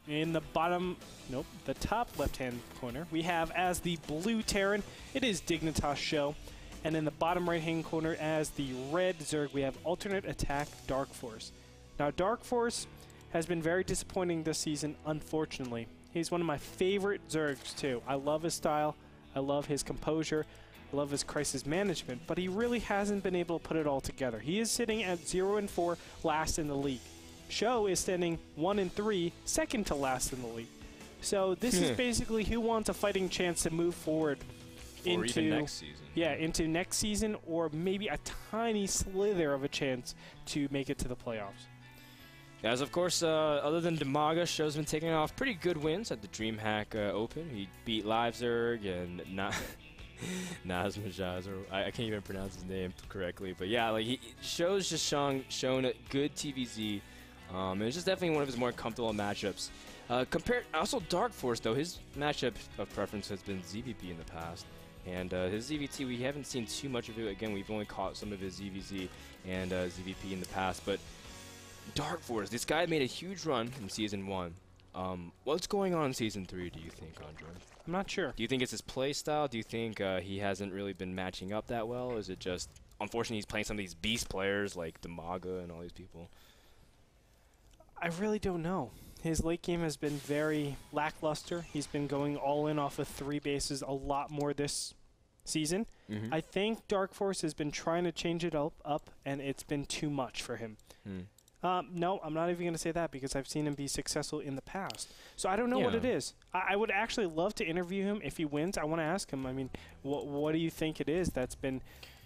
In the bottom, nope, the top left-hand corner, we have as the blue Terran, it is Dignitas SjoW. And in the bottom right-hand corner, as the red Zerg, we have alternate attack DarKFoRcE. Now, DarKFoRcE has been very disappointing this season, unfortunately. He's one of my favorite Zergs, too. I love his style. I love his composure. I love his crisis management. But he really hasn't been able to put it all together. He is sitting at 0-4, last in the league. SjoW is standing 1-3, second to last in the league. So this is basically who wants a fighting chance to move forward into even next season. Yeah, into next season, or maybe a tiny slither of a chance to make it to the playoffs. Guys, of course, other than Demaga, SjoW's been taking off pretty good wins at the DreamHack Open. He beat LiveZerg and NASL. I can't even pronounce his name correctly, but yeah, like SjoW's just shown a good TVZ. It's just definitely one of his more comfortable matchups. Also DarKFoRcE, though, his matchup of preference has been ZVP in the past. And his ZVT, we haven't seen too much of it. Again, we've only caught some of his ZVZ and ZVP in the past. But DarKFoRcE, this guy made a huge run in Season 1. What's going on in Season 3, do you think, Andre? I'm not sure. Do you think it's his play style? Do you think he hasn't really been matching up that well? Or is it just, unfortunately, he's playing some of these beast players like Demaga and all these people? I really don't know. His late game has been very lackluster. He's been going all in off of 3 bases a lot more this season. I think DarKFoRcE has been trying to change it up, and it's been too much for him. No, I'm not even going to say that because I've seen him be successful in the past. So I don't know what it is. I would actually love to interview him if he wins. I want to ask him, I mean, what do you think it is that's been,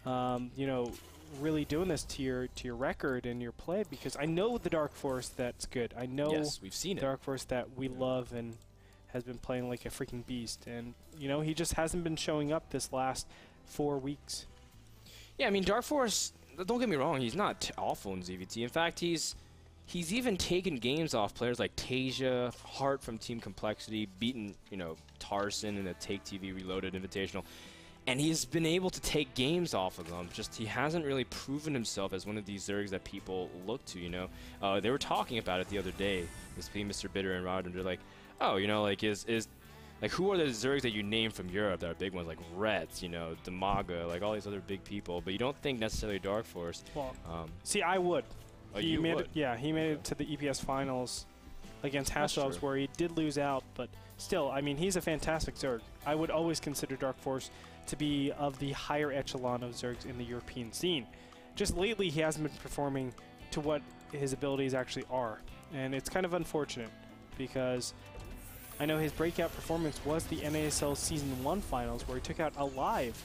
you know, really doing this to your record and your play? Because I know the DarKFoRcE that's good. I know we've seen it. DarKFoRcE that we love and has been playing like a freaking beast. And, you know, he just hasn't been showing up this last 4 weeks. Yeah, I mean, DarKFoRcE, don't get me wrong, he's not awful in ZVT. In fact, he's even taken games off players like Tasia, Hart from Team Complexity, beaten, you know, Tarson in the Take TV Reloaded Invitational. And he's been able to take games off of them. Just he hasn't really proven himself as one of these Zergs that people look to, you know. They were talking about it the other day, Mr. Bitter and Rod, and they're like, oh, you know, like, like, who are the Zergs that you name from Europe that are big ones, like Reds, you know, Demaga, like all these other big people, but you don't think necessarily DarKFoRcE. Well, see, I would. Oh, you would? Yeah, he made it to the EPS finals against Hasselhoffs, where he did lose out, but still, I mean, he's a fantastic Zerg. I would always consider DarKFoRcE to be of the higher echelon of Zergs in the European scene. Just lately, he hasn't been performing to what his abilities actually are, and it's kind of unfortunate because I know his breakout performance was the NASL Season 1 finals, where he took out Alive,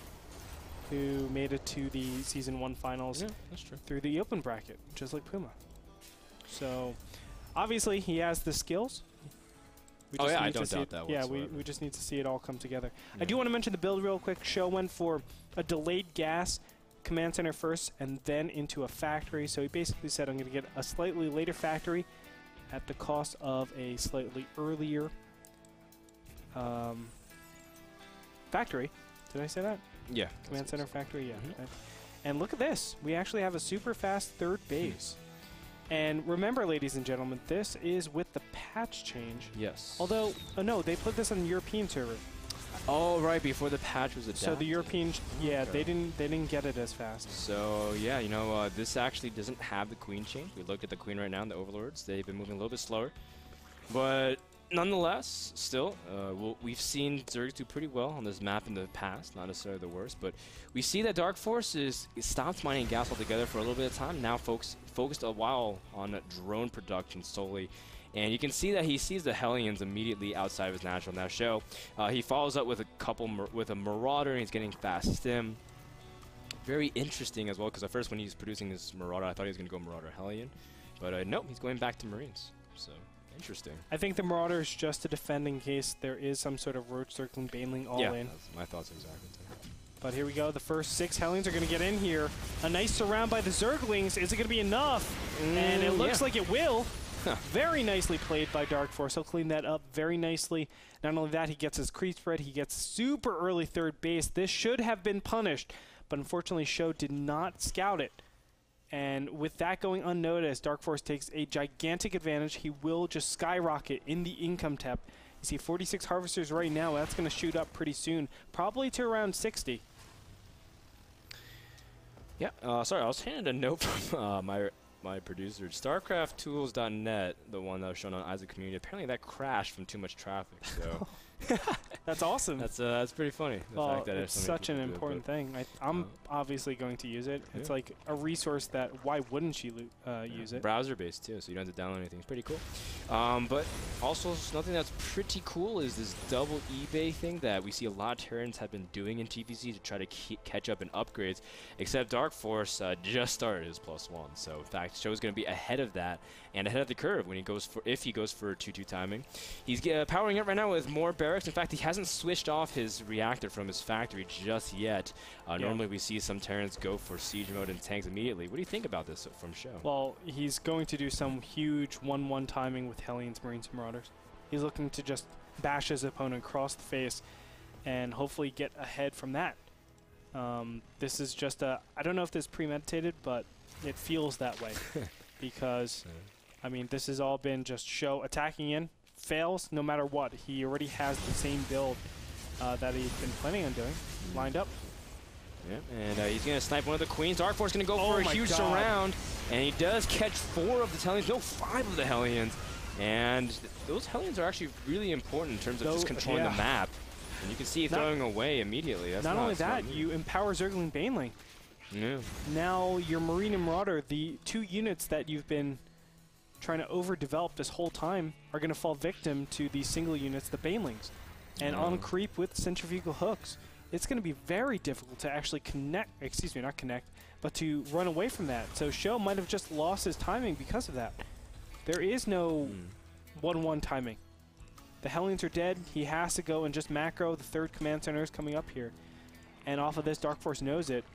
who made it to the Season 1 finals through the open bracket, just like Puma. So, obviously, he has the skills. I don't doubt that whatsoever. Yeah, we just need to see it all come together. I do want to mention the build real quick. SjoW went for a delayed gas command center first and then into a factory. So he basically said, I'm going to get a slightly later factory at the cost of a slightly earlier factory. Did I say that? Yeah. Command center factory, yeah. And look at this. We actually have a super fast third base. And remember, ladies and gentlemen, this is with the patch change. Yes. Although, no, they put this on the European server. Oh, right, before the patch was adapted. So the European, they didn't get it as fast. So yeah, you know, this actually doesn't have the queen change. We look at the queen right now and the overlords. They've been moving a little bit slower, but nonetheless, still, we've seen Zergs do pretty well on this map in the past. Not necessarily the worst, but we see that DarKFoRcE stopped mining gas altogether for a little bit of time. Now, focused a while on drone production solely. And you can see that he sees the Hellions immediately outside of his natural. Now, SjoW, he follows up with a Marauder, and he's getting fast stim. Very interesting as well, because at first when he's producing this Marauder, I thought he was going to go Marauder Hellion. But nope, he's going back to Marines. So, interesting. I think the Marauder is just to defend in case there is some sort of roach circling Baneling all in. Yeah, my thoughts exactly. But here we go. The first 6 Hellions are going to get in here. A nice surround by the Zerglings. Is it going to be enough? And it looks like it will. Very nicely played by DarKFoRcE. He'll clean that up very nicely. Not only that, he gets his creep spread. He gets super early third base. This should have been punished, but unfortunately, SjoW did not scout it. And with that going unnoticed, DarKFoRcE takes a gigantic advantage. He will just skyrocket in the income tab. You see 46 harvesters right now. That's going to shoot up pretty soon, probably to around 60. Yeah, sorry, I was handed a note from my producer, StarCraftTools.net, the one that was shown on Isaac Community. Apparently that crashed from too much traffic, so... That's awesome. That's pretty funny. The fact that it's such an important thing. I'm obviously going to use it. Yeah. It's like a resource that why wouldn't you use it? Browser-based too, so you don't have to download anything. It's pretty cool. But also something that's pretty cool is this double eBay thing that we see a lot of Terrans have been doing in TVZ to try to catch up in upgrades. Except DarKFoRcE just started his +1, so in fact, SjoW's going to be ahead of that and ahead of the curve when he goes for if he goes for 2-2 timing. He's powering up right now with more barracks. In fact, he hasn't switched off his reactor from his factory just yet. Normally we see some Terrans go for siege mode and tanks immediately. What do you think about this from SjoW? Well, he's going to do some huge 1-1 timing with Hellions, Marines, and Marauders. He's looking to just bash his opponent across the face and hopefully get ahead from that. This is just I don't know if this is premeditated, but it feels that way because, I mean, this has all been just SjoW attacking in. Fails no matter what. He already has the same build that he's been planning on doing lined up. Yeah, and he's going to snipe one of the queens. DarKFoRcE going to go for a huge surround, and he does catch 4 of the Hellions, no 5 of the Hellions. And those Hellions are actually really important in terms of just controlling the map. And you can see throwing away immediately. That's not only that, you empower Zergling Baneling. Yeah. Now your Marine and Marauder, the 2 units that you've been trying to overdevelop this whole time, are going to fall victim to these single units, the Banelings. And on creep with centrifugal hooks, it's going to be very difficult to actually not connect, but to run away from that. So SjoW might have just lost his timing because of that. There is no 1-1 timing. The Hellions are dead. He has to go and just macro. The 3rd command center is coming up here. And off of this, DarKFoRcE knows it.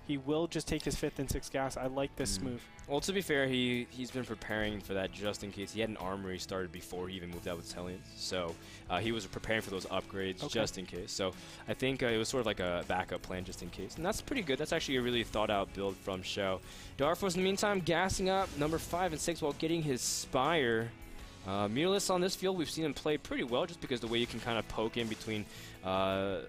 He will just take his 5th and 6th gas. I like this move. Well, to be fair, he's been preparing for that just in case. He had an armory started before he even moved out with Hellions. So he was preparing for those upgrades just in case. So I think it was sort of like a backup plan just in case. And that's pretty good. That's actually a really thought-out build from SjoW. DarKFoRcE, in the meantime, gassing up number 5 and 6 while getting his Spire. Mutalisks on this field, we've seen him play pretty well just because the way you can kind of poke in between the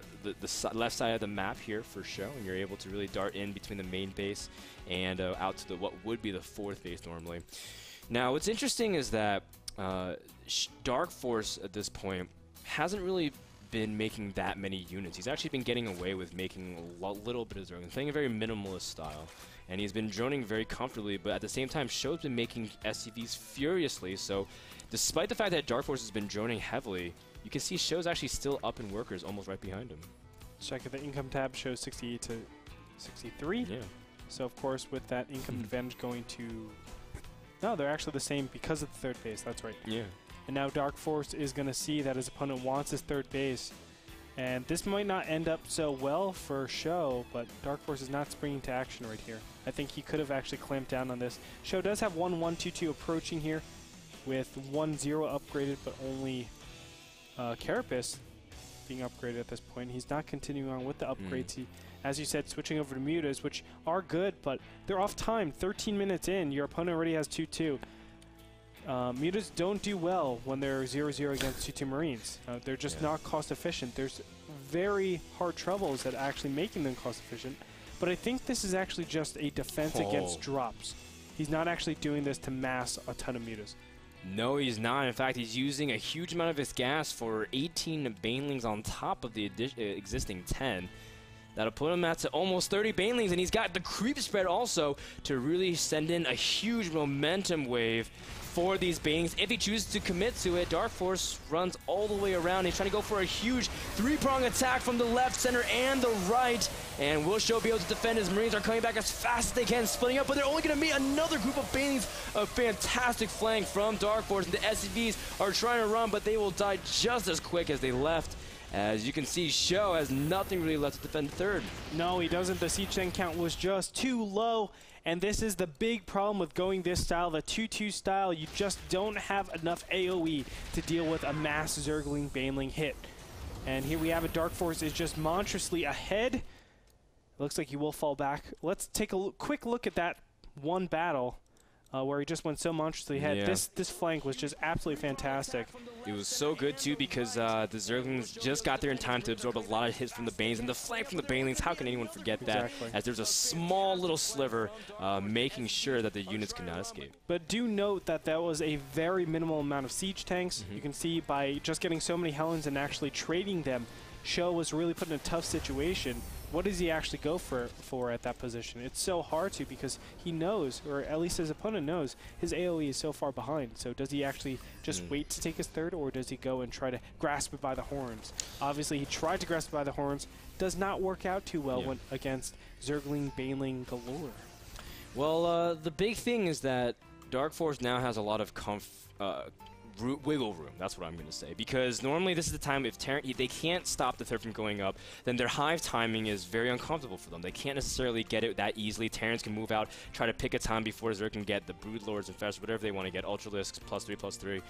left side of the map here for SjoW, and you're able to really dart in between the main base and out to what would be the 4th base normally. Now, what's interesting is that DarKFoRcE at this point hasn't really been making that many units. He's actually been getting away with making a little bit of Zergling, playing a very minimalist style. And he's been droning very comfortably, but at the same time, SjoW's been making SCVs furiously. So despite the fact that DarKFoRcE has been droning heavily, you can see SjoW's actually still up in workers almost right behind him. Check if the income tab shows 68 to 63. Yeah. So of course, with that income advantage going to... No, they're actually the same because of the 3rd base. That's right. Yeah. And now DarKFoRcE is going to see that his opponent wants his 3rd base. And this might not end up so well for SjoW, but DarKFoRcE is not springing to action right here. I think he could have actually clamped down on this. SjoW does have 1-1-2-2 approaching here with 1-0 upgraded, but only Carapace being upgraded at this point. He's not continuing on with the upgrades. He, as you said, switching over to Mutas, which are good, but they're off time. 13 minutes in, your opponent already has 2-2. Mutas don't do well when they're 0-0 against 2-2 Marines. They're just not cost efficient. There's very hard troubles at actually making them cost efficient. But I think this is actually just a defense against drops. He's not actually doing this to mass a ton of Mutas. No, he's not. In fact, he's using a huge amount of his gas for 18 Banelings on top of the existing 10. That'll put him at almost 30 Banelings, and he's got the creep spread also to really send in a huge momentum wave for these Banelings. If he chooses to commit to it, DarKFoRcE runs all the way around. He's trying to go for a huge 3-prong attack from the left, center, and the right. And will SjoW be able to defend? His Marines are coming back as fast as they can, splitting up, but they're only going to meet another group of Banelings. A fantastic flank from DarKFoRcE. The SCVs are trying to run, but they will die just as quick as they left. As you can see, SjoW has nothing really left to defend 3rd. No, he doesn't. The siege gen count was just too low. And this is the big problem with going this style, the 2-2 style. You just don't have enough AoE to deal with a mass Zergling Baneling hit. And here we have it. DarKFoRcE is just monstrously ahead. Looks like he will fall back. Let's take a quick look at that one battle where he just went so much. So he had this flank was just absolutely fantastic. It was so good too because the Zerglings just got there in time to absorb a lot of hits from the Banes, and the flank from the Banelings, how can anyone forget that? As there's a small little sliver making sure that the units could not escape. But do note that that was a very minimal amount of siege tanks. You can see by just getting so many Helens and actually trading them, SjoW was really put in a tough situation. What does he actually go for at that position? It's so hard to, because he knows, or at least his opponent knows, his AoE is so far behind. So does he actually just wait to take his third, or does he go and try to grasp it by the horns? Obviously, he tried to grasp it by the horns. Does not work out too well when against Zergling, Baneling galore. Well, the big thing is that DarKFoRcE now has a lot of wiggle room, that's what I'm going to say. Because normally this is the time if they can't stop the third from going up, then their hive timing is very uncomfortable for them. They can't necessarily get it that easily. Terrans can move out, try to pick a time before Zerg can get the Broodlords and Fests, whatever they want to get, Ultralisks, +3/+3.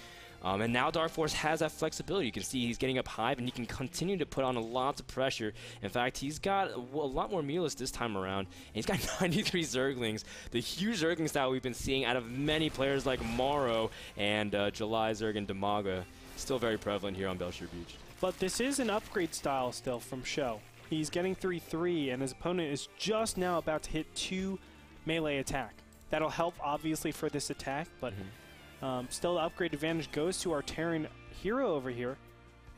And now DarKFoRcE has that flexibility. You can see he's getting up hive, and he can continue to put on a lot of pressure. In fact, he's got a lot more Mulas this time around, and he's got 93 Zerglings. The huge Zergling style we've been seeing out of many players like Morrow and July Zerg and Demaga, still very prevalent here on Belshire Beach. But this is an upgrade style still from SjoW. He's getting 3/3, and his opponent is just now about to hit 2 melee attack. That'll help, obviously, for this attack, but still the upgrade advantage goes to our Terran hero over here,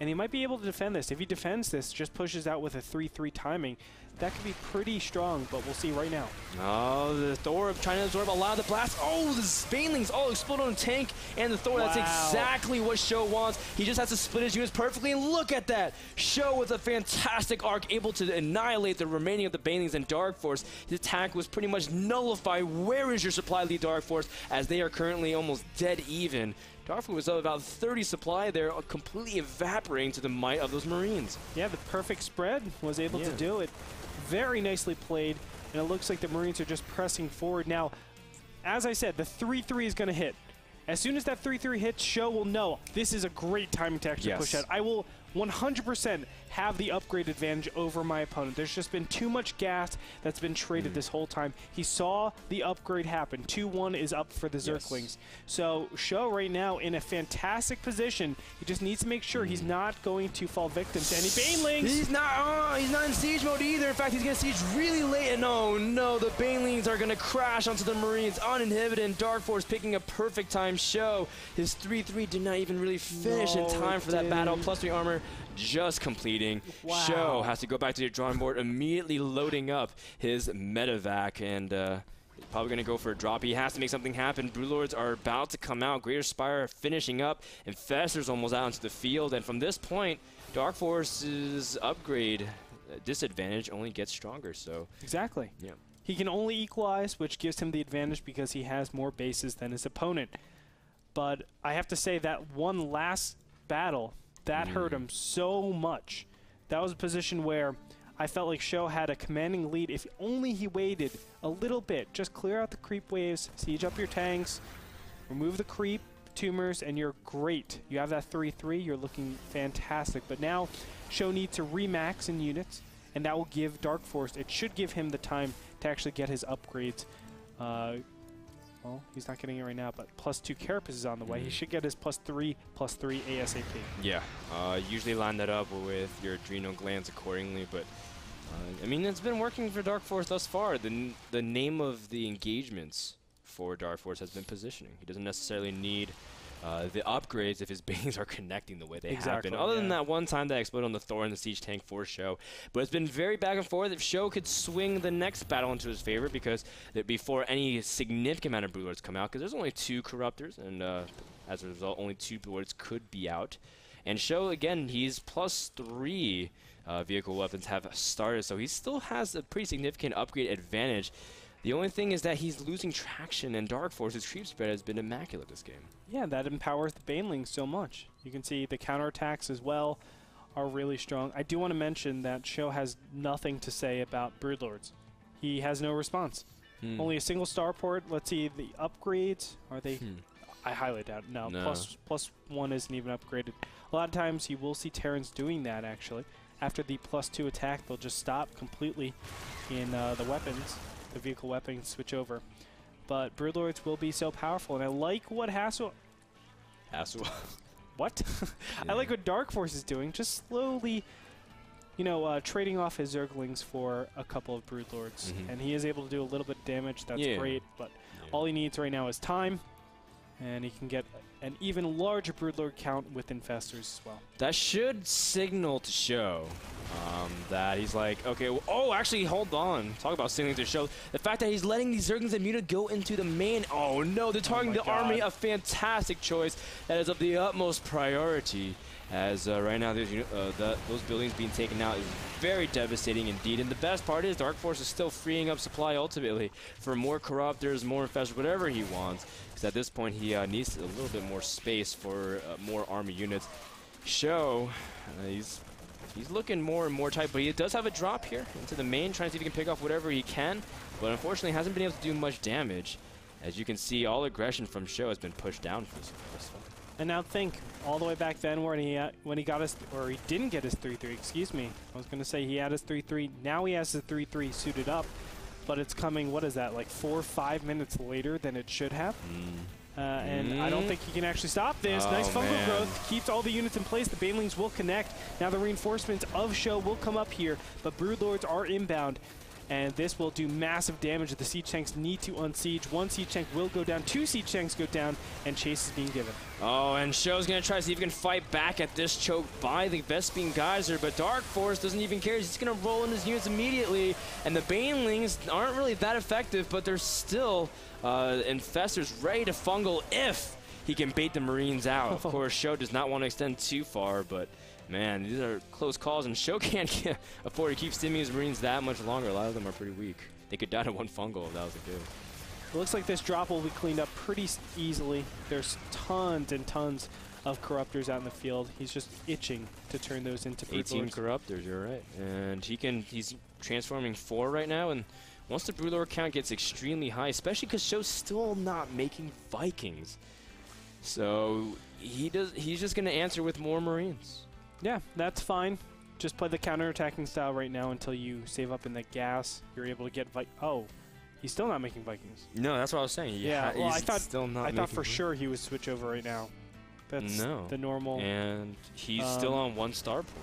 and he might be able to defend this. If he defends this, just pushes out with a 3/3 timing, that could be pretty strong, but we'll see right now. Oh, the Thor trying to absorb a lot of the blast. Oh, the Banelings all explode on the tank, and the Thor, that's exactly what SjoW wants. He just has to split his units perfectly, and look at that. SjoW with a fantastic arc, able to annihilate the remaining of the Banelings and DarKFoRcE. His attack was pretty much nullified. Where is your supply lead, DarKFoRcE, as they are currently almost dead even. DarKFoRcE was up about 30 supply there, completely evaporating to the might of those Marines. Yeah, the perfect spread was able to do it. Very nicely played, and it looks like the Marines are just pressing forward. Now, as I said, the 3/3 is going to hit. As soon as that 3/3 hits, SjoW will know this is a great time to actually push out. I will 100% have the upgrade advantage over my opponent. There's just been too much gas that's been traded this whole time. He saw the upgrade happen. 2-1 is up for the Zerglings. So SjoW right now in a fantastic position. He just needs to make sure he's not going to fall victim to any Banelings. He's not in siege mode either. In fact, he's going to siege really late. And oh no, the Banelings are going to crash onto the Marines uninhibited. And DarKFoRcE picking a perfect time. SjoW, his 3/3 did not even really finish in time for that battle. +3 armor just completing. SjoW has to go back to the drawing board, immediately loading up his medevac, and probably going to go for a drop. He has to make something happen. Broodlords are about to come out. Greater Spire finishing up, and Fester's almost out into the field. And from this point, DarKFoRcE's upgrade disadvantage only gets stronger. So exactly. Yeah. He can only equalize, which gives him the advantage because he has more bases than his opponent. But I have to say that one last battle, that hurt him so much. That was a position where I felt like SjoW had a commanding lead. If only he waited a little bit, just clear out the creep waves, siege up your tanks, remove the creep tumors, and you're great. You have that 3/3, you're looking fantastic. But now SjoW needs to remax in units, and that will give DarKFoRcE, it should give him the time to actually get his upgrades. Well, he's not getting it right now, but +2 Carapace is on the way. He should get his +3/+3 ASAP. Yeah, usually line that up with your adrenal glands accordingly, but I mean, it's been working for DarKFoRcE thus far. The name of the engagements for DarKFoRcE has been positioning. He doesn't necessarily need the upgrades if his Banes are connecting the way they have been. Other than that one time that exploded on the Thor and the Siege Tank for SjoW. But it's been very back and forth. If SjoW could swing the next battle into his favor, because before any significant amount of Broodlords come out, because there's only 2 Corruptors, and as a result, only 2 Broodlords could be out. And SjoW, again, he's +3 vehicle weapons have started, so he still has a pretty significant upgrade advantage. The only thing is that he's losing traction, and DarKFoRcE's creep spread has been immaculate this game. Yeah, that empowers the Banelings so much. You can see the counterattacks as well are really strong. I do want to mention that SjoW has nothing to say about Broodlords. He has no response. Only a single starport. Let's see the upgrades. Are they? I highly doubt. No. +1 isn't even upgraded. A lot of times you will see Terrans doing that actually. After the +2 attack, they'll just stop completely in the weapons. The vehicle weapons switch over. but Broodlords will be so powerful. And I like what Hassel. What? Yeah. I like what DarKFoRcE is doing, just slowly, you know, trading off his Zerglings for a couple of Broodlords. And he is able to do a little bit of damage. That's great, but all he needs right now is time, and he can get an even larger Broodlord count with Infestors as well. That should signal to SjoW that he's like, okay, well, oh, actually, hold on. Talk about signaling to SjoW. The fact that he's letting these Zerglings and Muta go into the main. Oh, no, they're targeting the army. A fantastic choice. That is of the utmost priority. As right now, there's, those buildings being taken out is very devastating indeed. And the best part is DarKFoRcE is still freeing up supply ultimately for more Corruptors, more Infestors, whatever he wants. Because at this point, he needs a little bit more space for more army units. SjoW, he's looking more and more tight, but he does have a drop here into the main, trying to see if he can pick off whatever he can. But unfortunately, hasn't been able to do much damage. As you can see, all aggression from SjoW has been pushed down for this one. And now think, all the way back then when he got his, or he didn't get his 3-3, excuse me. I was going to say he had his 3-3. Now he has his 3-3 suited up, but it's coming, what is that, like 4 or 5 minutes later than it should have? And I don't think he can actually stop this. Nice fungal growth. Keeps all the units in place. The Banelings will connect. Now the reinforcements of SjoW will come up here, but Broodlords are inbound. And this will do massive damage. The Siege Tanks need to unsiege. One Siege Tank will go down. 2 Siege Tanks go down, and chase is being given. Oh, and SjoW's going to try to see if he can fight back at this choke by the Vespene Geyser, but DarKFoRcE doesn't even care. He's going to roll in his units immediately, and the Banelings aren't really that effective, but they're still Infestors ready to fungal if he can bait the Marines out. Of course, SjoW does not want to extend too far, but man, these are close calls, and SjoW can't afford to keep stimming his Marines that much longer. A lot of them are pretty weak. They could die to one fungal if that was a good. It looks like this drop will be cleaned up pretty easily. There's tons and tons of Corruptors out in the field. He's just itching to turn those into Broodlords. 18 Corruptors, you're right. And he's transforming 4 right now, and once the Broodlord count gets extremely high, especially because SjoW's still not making Vikings. So he's just going to answer with more Marines. Yeah, that's fine. Just play the counterattacking style right now until you save up in that gas. You're able to get Oh, he's still not making Vikings. No, that's what I was saying. Yeah, well, I thought for Vikings. sure he would switch over right now. That's the normal. And he's still on 1 star pool.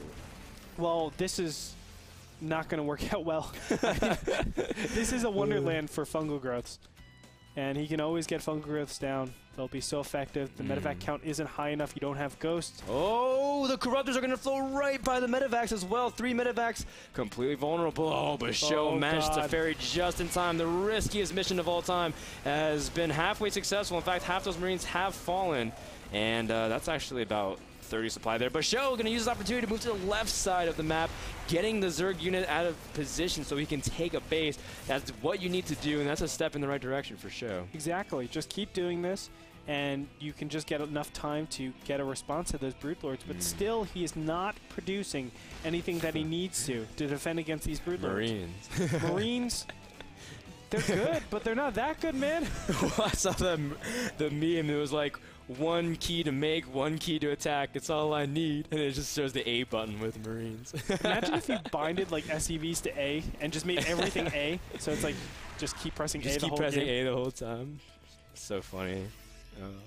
Well, this is not going to work out well. This is a wonderland for fungal growths. And he can always get fungal growths down. They'll be so effective. The medevac count isn't high enough. You don't have ghosts. Oh, the Corruptors are going to flow right by the medevacs as well. 3 medevacs, completely vulnerable. Oh, but SjoW managed to ferry just in time. The riskiest mission of all time has been halfway successful. In fact, half those Marines have fallen. And that's actually about 30 supply there. But SjoW going to use this opportunity to move to the left side of the map, getting the Zerg unit out of position so he can take a base. That's what you need to do, and that's a step in the right direction for SjoW. Exactly. Just keep doing this, and you can just get enough time to get a response to those Broodlords. But still, he is not producing anything that he needs to defend against these Broodlords. Marines. They're good, but they're not that good, man. Well, I saw the meme. It was like, 1 key to make, 1 key to attack. It's all I need. And it just shows the A button with Marines. Imagine if you binded like SCVs to A and just made everything A. So it's like, just keep pressing A the whole game. Just keep pressing A the whole time. So funny.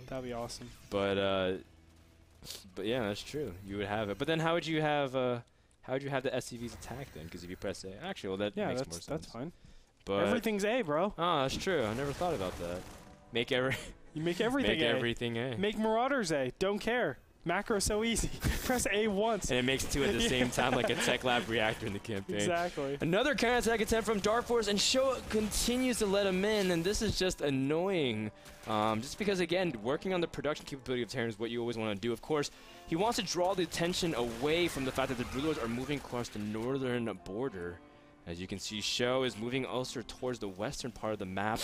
That'd be awesome. But yeah, that's true. You would have it. But then how would you have the SCVs attack then? Because if you press A, actually, well, that makes more sense. That's fine. But everything's A, bro. Oh, that's true. I never thought about that. You make everything A. Make everything A. Make Marauders A. Don't care. Macro so easy. Press A once. And it makes 2 at the same time, like a Tech Lab reactor in the campaign. Exactly. Another counterattack attempt from DarKFoRcE, and SjoW continues to let him in, and this is just annoying. Just because, again, working on the production capability of Terran is what you always want to do. Of course, he wants to draw the attention away from the fact that the Broodlords are moving across the northern border. As you can see, SjoW is moving also towards the western part of the map.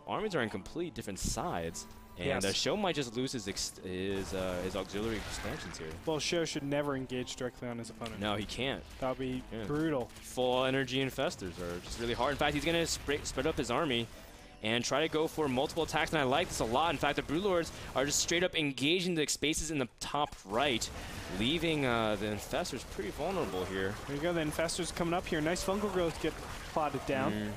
Armies are in completely different sides, and SjoW might just lose his auxiliary expansions here. Well, SjoW should never engage directly on his opponent. No, he can't. That would be brutal. Full energy Infestors are just really hard. In fact, he's going to spread up his army and try to go for multiple attacks, and I like this a lot. In fact, the Broodlords are just straight up engaging the spaces in the top right, leaving the Infestors pretty vulnerable here. There you go, the Infestors coming up here. Nice fungal growth get plotted down.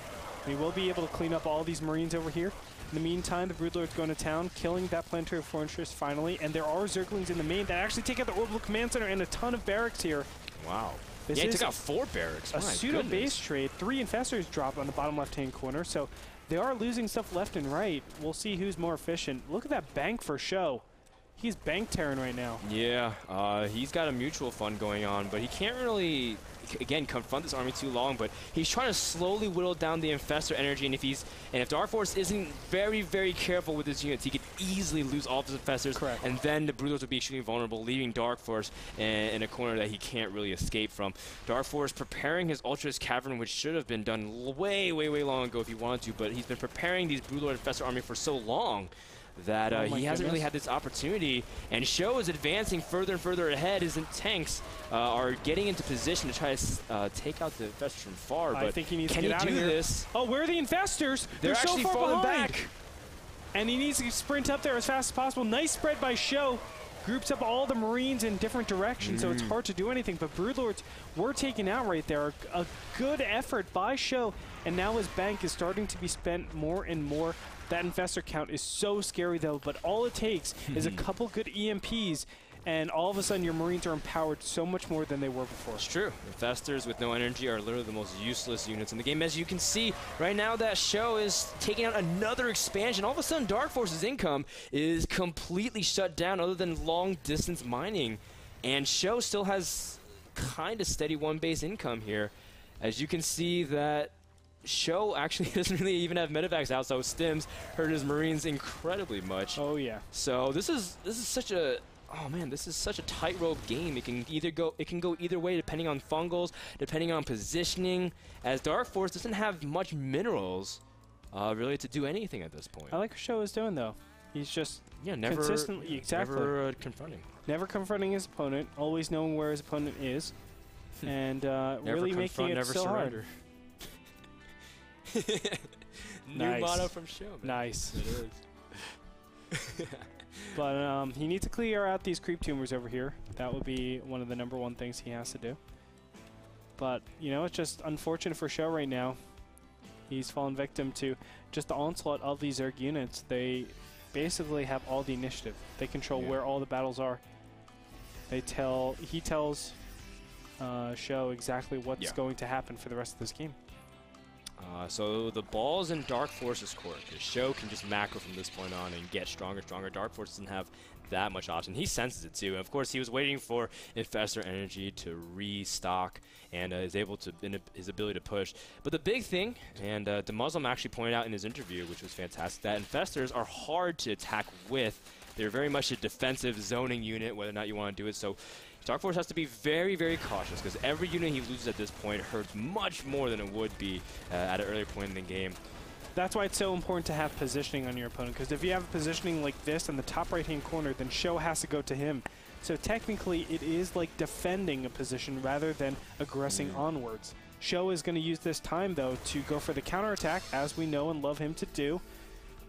He will be able to clean up all these Marines over here. In the meantime, the Broodlord's going to town, killing that Planetary Fortress finally, and there are Zerglings in the main that actually take out the Orbital Command Center and a ton of barracks here. Wow. This yeah, he is took out 4 barracks. a pseudo-base trade. 3 Infestors dropped on the bottom left-hand corner, so they are losing stuff left and right. We'll see who's more efficient. Look at that bank for SjoW. He's bank tearing right now. Yeah, he's got a mutual fund going on, but he can't really, again, confront this army too long, but he's trying to slowly whittle down the Infestor energy, and if DarKFoRcE isn't very, very careful with his units, he could easily lose all of his Infestors. Correct. And then the Broodlords would be extremely vulnerable, leaving DarKFoRcE in a corner that he can't really escape from. DarKFoRcE preparing his Ultra's Cavern, which should have been done way, way, way long ago if he wanted to, but he's been preparing these Broodlord Infestor army for so long that he hasn't really had this opportunity, and SjoW is advancing further and further ahead. His tanks are getting into position to try to take out the Infestors from far, but I think he needs can to get he out do of here. this? Oh, where are the Infestors? They're so actually far falling behind. back. And he needs to sprint up there as fast as possible. Nice spread by SjoW. Groups up all the Marines in different directions, so it's hard to do anything. But Broodlords were taken out right there. A good effort by SjoW, and now his bank is starting to be spent more and more. That Infestor count is so scary, though, but all it takes is a couple good EMPs, and all of a sudden your Marines are empowered so much more than they were before. It's true. Infestors with no energy are literally the most useless units in the game. As you can see right now, that SjoW is taking out another expansion. All of a sudden, DarKFoRcE's income is completely shut down other than long-distance mining. And SjoW still has kind of steady one-base income here. As you can see that SjoW actually doesn't really even have medevacs out, so Stims hurt his Marines incredibly much. Oh, yeah. So this is such a... Oh man, this is such a tightrope game. It can go either way depending on fungals, depending on positioning. As DarKFoRcE doesn't have much minerals, really to do anything at this point. I like what SjoW is doing, though. He's just never consistently, never confronting. Never confronting his opponent, always knowing where his opponent is, and really making it so hard. New motto from SjoW. Man. Nice. It is. But he needs to clear out these creep tumors over here. That would be one of the #1 things he has to do. But, you know, it's just unfortunate for SjoW right now. He's fallen victim to just the onslaught of these Zerg units. They basically have all the initiative. They control where all the battles are. He tells SjoW exactly what's going to happen for the rest of this game. So the ball's in DarKFoRcE's court, because SjoW can just macro from this point on and get stronger, stronger. DarKFoRcE doesn't have that much option. He senses it too. And of course, he was waiting for Infestor energy to restock and is able to, in his ability to push. But the big thing, and DeMuslim actually pointed out in his interview, which was fantastic, that Infestors are hard to attack with. They're very much a defensive zoning unit, whether or not you want to do it. So DarKFoRcE has to be very, very cautious, because every unit he loses at this point hurts much more than it would be at an earlier point in the game. That's why it's so important to have positioning on your opponent, because if you have positioning like this in the top right-hand corner, then SjoW has to go to him. So technically, it is like defending a position rather than aggressing onwards. SjoW is going to use this time, though, to go for the counterattack, as we know and love him to do.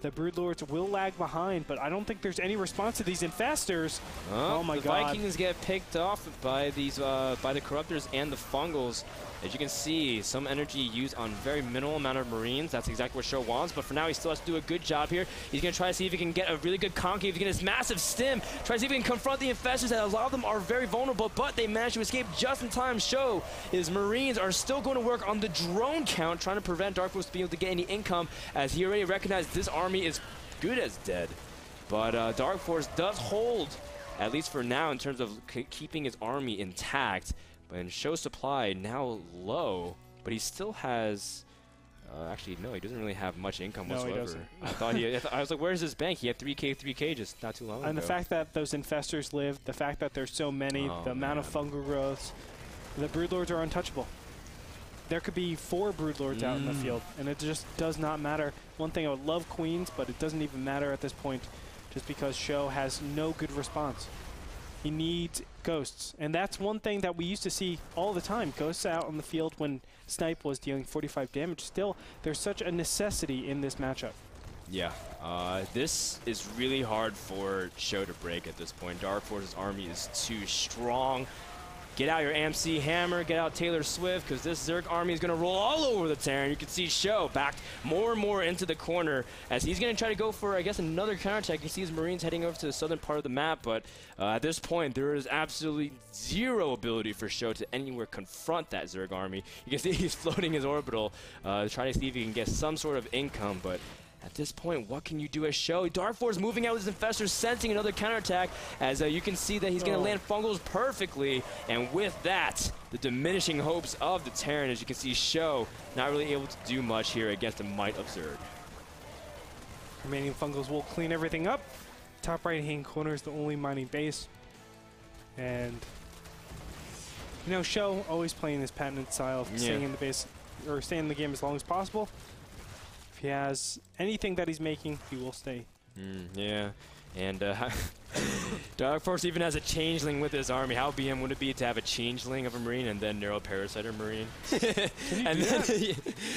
The Broodlords will lag behind, but I don't think there's any response to these Infestors. Oh my God! The Vikings get picked off by these by the Corruptors and the Fungals. As you can see, some energy used on very minimal amount of Marines. That's exactly what SjoW wants, but for now he still has to do a good job here. He's going to try to see if he can get a really good concave. He can get this massive stim. Try to see if he can confront the Infestors, and a lot of them are very vulnerable, but they managed to escape just in time. SjoW, his Marines are still going to work on the drone count, trying to prevent DarKFoRcE being able to get any income, as he already recognized this army is good as dead. But DarKFoRcE does hold, at least for now, in terms of keeping his army intact. And SjoW supply now low, but he still has. Actually, no, he doesn't really have much income whatsoever. No, he doesn't. I thought I was like, where's his bank? He had 3K just not too long ago. And the fact that those Infestors live, the fact that there's so many, the amount of fungal growths, the Broodlords are untouchable. There could be 4 Broodlords out in the field, and it just does not matter. One thing, I would love Queens, but it doesn't even matter at this point, just because SjoW has no good response. He needs ghosts, and that's one thing that we used to see all the time. Ghosts out on the field when Snipe was dealing 45 damage. Still, there's such a necessity in this matchup. Yeah, this is really hard for SjoW to break at this point. DarKFoRcE's army is too strong. Get out your AMC Hammer, get out Taylor Swift, because this Zerg army is going to roll all over the Terran. You can see SjoW backed more and more into the corner as he's going to try to go for, I guess, another counterattack. You can see his Marines heading over to the southern part of the map, but at this point, there is absolutely zero ability for SjoW to anywhere confront that Zerg army. You can see he's floating his orbital, trying to see if he can get some sort of income, but at this point, what can you do as SjoW? DarKFoRcE moving out with his Infestors, sensing another counterattack, as you can see that he's going to land fungals perfectly. And with that, the diminishing hopes of the Terran, as you can see, SjoW not really able to do much here against the might of Zerg. Remaining fungals will clean everything up. Top right-hand corner is the only mining base. And, you know, SjoW always playing this patented style of staying in the base, or staying in the game as long as possible. If he has anything that he's making, he will stay. Yeah, and DarKFoRcE even has a changeling with his army. How BM would it be to have a changeling of a Marine and then Neuroparasiter Marine?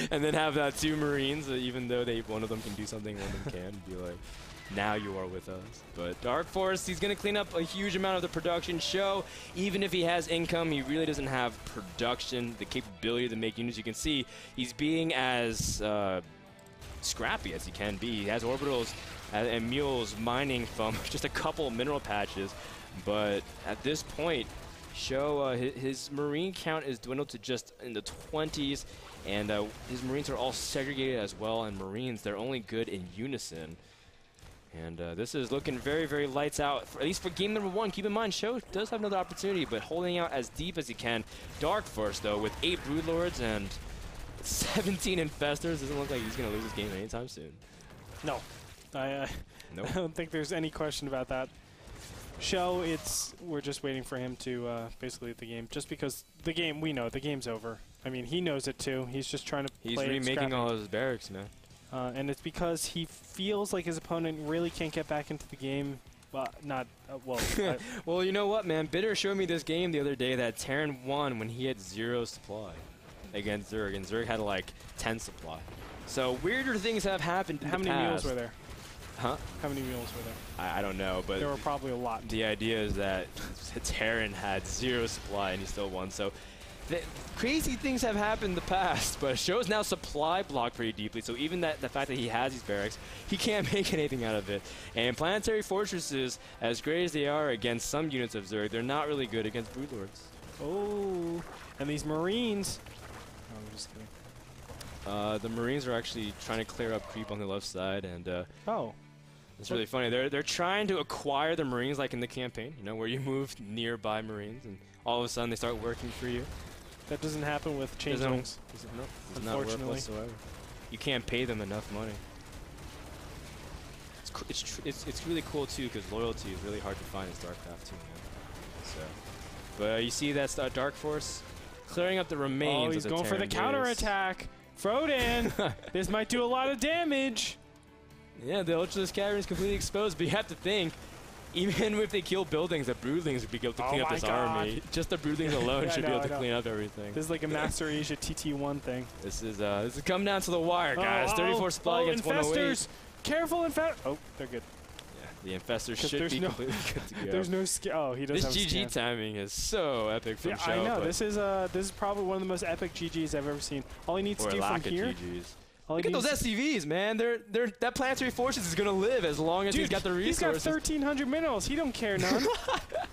and then have 2 Marines, even though one of them can do something, one of them can't. Be like, now you are with us. But DarKFoRcE, he's going to clean up a huge amount of the production. SjoW, even if he has income, he really doesn't have production, the capability to make units. You can see he's being as scrappy as he can be. He has orbitals and mules mining from just a couple mineral patches, but at this point, SjoW, his Marine count is dwindled to just in the 20s, and his Marines are all segregated as well, and Marines, they're only good in unison. And this is looking very, very lights out, at least for game number 1. Keep in mind, SjoW does have another opportunity, but holding out as deep as he can. DarKFoRcE, though, with 8 Broodlords and 17 Infestors, doesn't look like he's going to lose this game anytime soon. No. I don't think there's any question about that. SjoW, we're just waiting for him to basically leave the game, just because the game, we know, the game's over. I mean, he knows it too. He's just trying to play it. He's remaking all his barracks, man. And it's because he feels like his opponent really can't get back into the game. Well, well, you know what, man? Bitter showed me this game the other day that Terran won when he had 0 supply against Zerg, and Zerg had like 10 supply. So weirder things have happened in the past. How many mules were there? Huh? How many mules were there? I don't know, but there were probably a lot. The idea is that Terran had 0 supply and he still won. So crazy things have happened in the past, but SjoW's now supply blocked pretty deeply. So even the fact that he has these barracks, he can't make anything out of it. And planetary fortresses, as great as they are against some units of Zerg, they're not really good against Broodlords. Oh, and these Marines. Oh, I'm just kidding. The Marines are actually trying to clear up creep on the left side, and it's really funny. They're trying to acquire the Marines like in the campaign, you know, where you move nearby Marines, and all of a sudden they start working for you. That doesn't happen with changelings. No, does not work whatsoever. You can't pay them enough money. It's really cool too, because loyalty is really hard to find in Starcraft II, man. So, but you see that DarKFoRcE clearing up the remains. Oh, he's going for the counterattack. Frodan, this might do a lot of damage. Yeah, the Ultralisk Cavern is completely exposed, but you have to think, even if they kill buildings, the Broodlings would be able to clean up this army. Just the Broodlings alone should be able to clean up everything. This is like a Master Asia TT1 thing. This is come down to the wire, guys. 34 supply against 108. Careful, Infestors. Oh, they're good. The Infestors should be completely good to go. There's no oh, he does have this GG timing is so epic from SjoW. I know. This is probably one of the most epic GGs I've ever seen. All he needs to do from here. Look at those SCVs, man. That planetary fortress is gonna live as long as he's got the resources. He's got 1,300 minerals. He don't care none.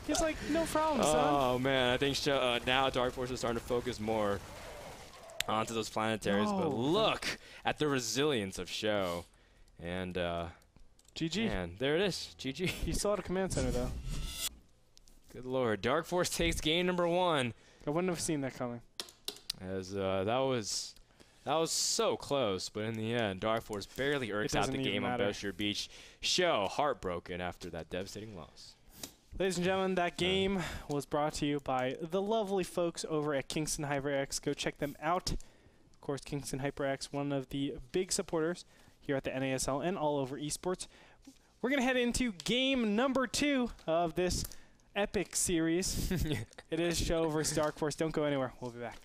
He's like, no problem, son. Oh man, I think now DarKFoRcE is starting to focus more onto those planetaries. But look at the resilience of SjoW, and GG. Man, there it is. GG. He still had a command center though. Good lord. DarKFoRcE takes game number 1. I wouldn't have seen that coming. As that was so close, but in the end, DarKFoRcE barely irks out the game on Belshire Beach. SjoW heartbroken after that devastating loss. Ladies and gentlemen, that game was brought to you by the lovely folks over at Kingston HyperX. Go check them out. Of course, Kingston HyperX, one of the big supporters here at the NASL and all over esports. We're going to head into game number 2 of this epic series. It is SjoW versus DarKFoRcE. Don't go anywhere. We'll be back.